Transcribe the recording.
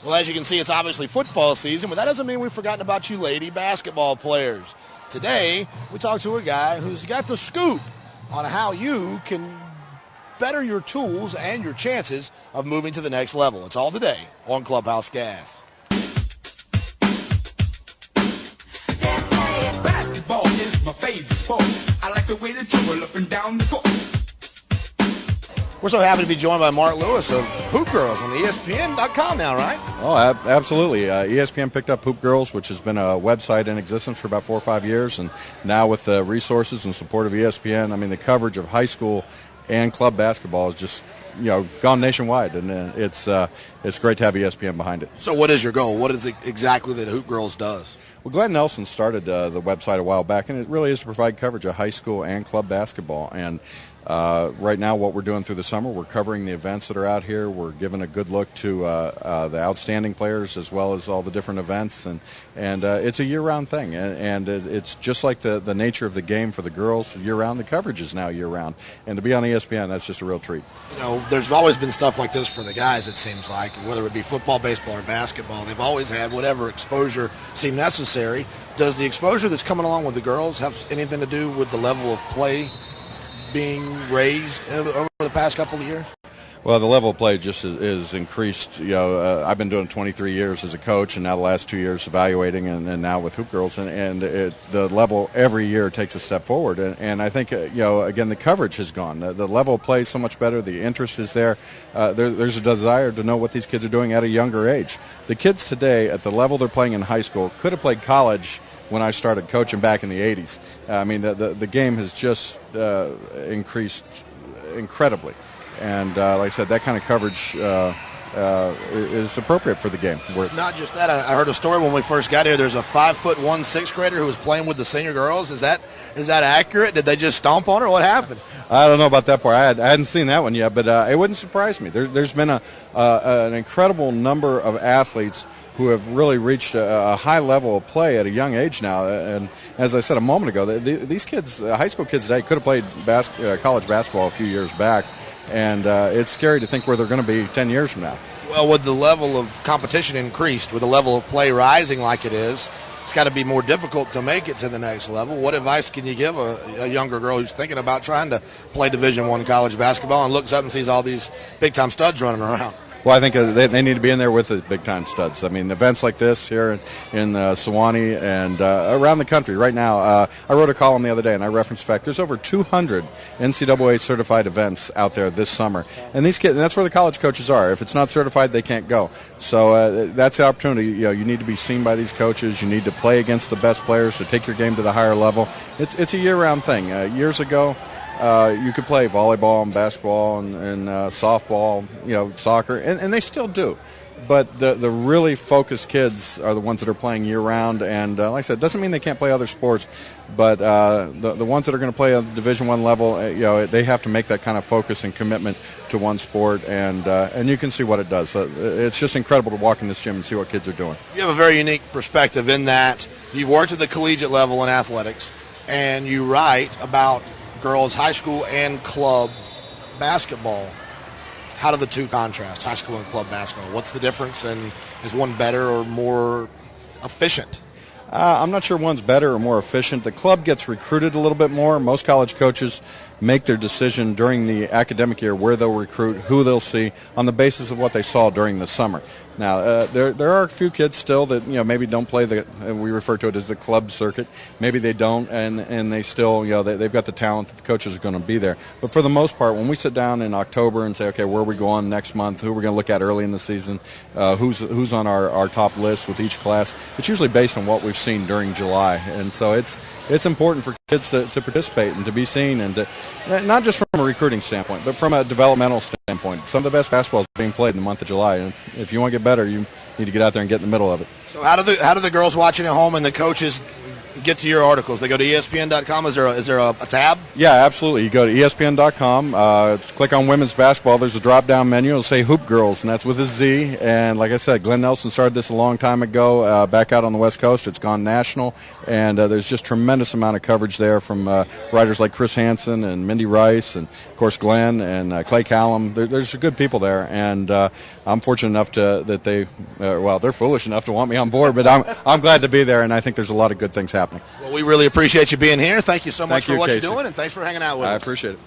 Well, as you can see, it's obviously football season, but that doesn't mean we've forgotten about you lady basketball players. Today, we talked to a guy who's got the scoop on how you can better your tools and your chances of moving to the next level. It's all today on Clubhouse Gas. Basketball is my favorite sport. I like the way they dribble up and down the court. We're so happy to be joined by Mark Lewis of Hoopgurlz on ESPN.com now, right? Oh, absolutely. ESPN picked up Hoopgurlz, which has been a website in existence for about 4 or 5 years, and now with the resources and support of ESPN, I mean, the coverage of high school and club basketball is just, gone nationwide, and it's great to have ESPN behind it. So what is your goal? What is it exactly that Hoopgurlz does? Well, Glenn Nelson started the website a while back, and it really is to provide coverage of high school and club basketball. And right now, what we're doing through the summer, we're covering the events that are out here. We're giving a good look to the outstanding players as well as all the different events, and it's a year-round thing. And it's just like the nature of the game for the girls year-round. The coverage is now year-round, and to be on ESPN, that's just a real treat. There's always been stuff like this for the guys. It seems like whether it be football, baseball, or basketball, they've always had whatever exposure seemed necessary. Does the exposure that's coming along with the girls have anything to do with the level of play being raised over the past couple of years? Well, the level of play just is increased. I've been doing 23 years as a coach, and now the last 2 years evaluating, and now with Hoopgurlz, and the level every year takes a step forward. And I think, again, the coverage has gone. The level of play is so much better. The interest is there. There's a desire to know what these kids are doing at a younger age. The kids today, at the level they're playing in high school, could have played college when I started coaching back in the 80s. I mean, the game has just increased incredibly. And like I said, that kind of coverage is appropriate for the game. Not just that, I heard a story when we first got here. There's a 5'1" sixth grader who was playing with the senior girls. Is that accurate? Did they just stomp on her? What happened? I don't know about that part. I hadn't seen that one yet, but it wouldn't surprise me. There's been an incredible number of athletes who have really reached a high level of play at a young age now. And as I said a moment ago, these kids, high school kids today, could have played college basketball a few years back. And it's scary to think where they're going to be 10 years from now. Well, with the level of competition increased, with the level of play rising like it is, it's got to be more difficult to make it to the next level. What advice can you give a younger girl who's thinking about trying to play Division I college basketball and looks up and sees all these big-time studs running around? Well, I think they need to be in there with the big-time studs. I mean, events like this here in Sewanee and around the country right now. I wrote a column the other day, and I referenced the fact there's over 200 NCAA-certified events out there this summer. And these kids, and that's where the college coaches are. If it's not certified, they can't go. So that's the opportunity. You need to be seen by these coaches. You need to play against the best players to take your game to the higher level. It's a year-round thing. Years ago, you could play volleyball and basketball and softball, soccer, and they still do. But the really focused kids are the ones that are playing year-round. And like I said, it doesn't mean they can't play other sports, but the ones that are going to play at the Division I level, they have to make that kind of focus and commitment to one sport, and you can see what it does. It's just incredible to walk in this gym and see what kids are doing. You have a very unique perspective in that you've worked at the collegiate level in athletics, and you write about girls high school and club basketball. How do the two contrast, high school and club basketball? What's the difference, and is one better or more efficient? I'm not sure one's better or more efficient. The club gets recruited a little bit more. Most college coaches make their decision during the academic year where they'll recruit, who they'll see, on the basis of what they saw during the summer. Now, there are a few kids still that maybe don't play we refer to it as the club circuit. Maybe they don't, and they still they've got the talent that the coaches are going to be there. But for the most part, when we sit down in October and say, okay, where are we going next month? Who are we going to look at early in the season? Who's on our top list with each class? It's usually based on what we've seen during July, and so it's important for kids to participate and to be seen, and not just from a recruiting standpoint, but from a developmental standpoint. Some of the best basketball is being played in the month of July, and if you want to get better, you need to get out there and get in the middle of it. So how do the girls watching at home and the coaches get to your articles? They go to ESPN.com. Is there a tab? Yeah, absolutely. You go to ESPN.com, click on women's basketball. There's a drop-down menu. It'll say Hoopgurlz, and that's with a Z. And like I said, Glenn Nelson started this a long time ago back out on the West Coast. It's gone national, and there's just tremendous amount of coverage there from writers like Chris Hansen and Mindy Rice, and, of course, Glenn and Clay Callum. There's good people there, and I'm fortunate enough that they're foolish enough to want me on board, but I'm glad to be there, and I think there's a lot of good things happening. Well, we really appreciate you being here. Thank you so much for what Casey. you're doing, and thanks for hanging out with us. I appreciate it.